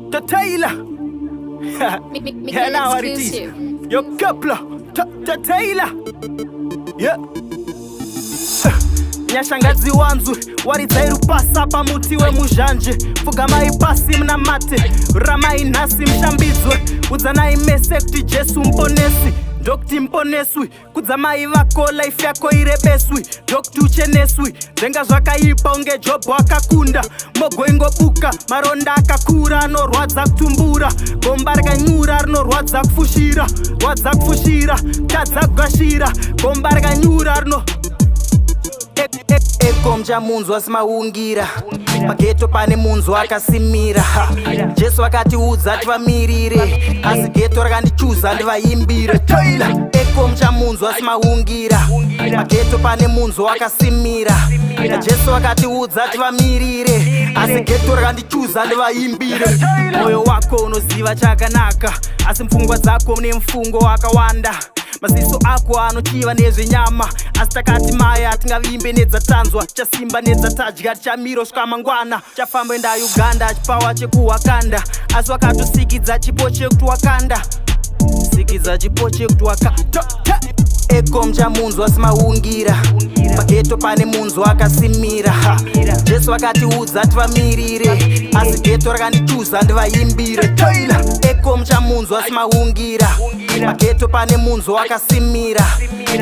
Ecko Taylor. Yeah, now what it is. Your coupler. Taylor. Yeah. Nyashangazi wanzu waridzairi pasa pamuti wemuzhanje pfugamai pasi mnamate ramai nhasi mshambidzwe udzanai mese kuti Jesu mponesi ndokuti mponeswi kudzamai vako life yako irebeswi ndokuti ucheneswi zvenga zvakaipa unge Jobho akakunda mogo ingobuka maronda akakura anorwadza kutumbura gomba rakanyura rinorwadza kufushira tadza kugashira gomba rakanyura rino Ecko mchamunzwa asimaungira pageto pane munzwa akasimira Jesu akatiudza tivamirire asi geto rakandichuza ndivaimbire Ecko mchamunzwa asimaungira pageto pane munzwa akasimira Jesu akatiudza tivamirire asi geto rakandichuza ndivaimbire moyo wako unoziva chakanaka asi mfungwa dzako mune mfungo wakawanda maziso ako anochiva nezvenyama asi takati maya atingavimbe nedzatanzwa chasimba nedzatadya tichamiro svika mangwana chafamba enda Uganda chipawa chekuwakanda asi wakatosikidza chipo chekuti wakanda Ecko mchamunzwa asimaungira pageto pane munzwa akasimira Jesu akatiudza tivamirire asi geto rakandichuza ndivaimbire Ecko mchamunzwa asimaungira pageto pane munzwa akasimira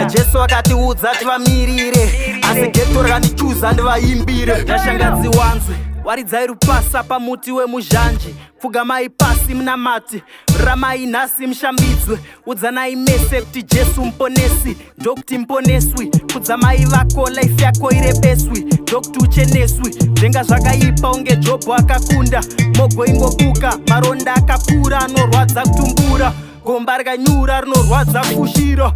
Jesu akatiudza tivamirire asi geto rakandichuza ndivaimbire Nyashangadzi wanzwe waridzairi pasa pamuti wemuzhanje pfugamai pasi mnamate ramai nhasi mshambidzwe udzanai mese kuti Jesu mponesi ndokuti mponeswi kudzamai vako life yako irebeswi ndokuti ucheneswi zvenga zvakaipa unge Jobho akakunda mogo ingobuka maronda akakura anorwadza kutumbura gomba rakanyura rinorwadza kufushira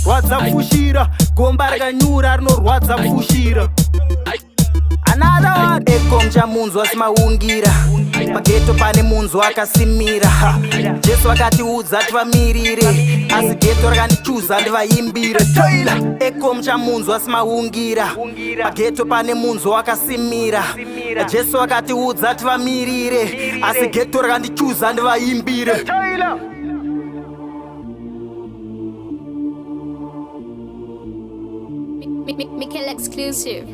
rwadza kufushira gomba rakanyura rinorwadza kufushira Ecko mchamunzwa asimaungira pageto pane munzwa akasimira Jesu akatiudza tivamirire asi geto rakandichuza ndivaimbire Ecko mchamunzwa asimaungira pageto pane munzwa akasimira Jesu akatiudza tivamirire asi geto rakandichuza ndivaimbire Mikkel exclusive.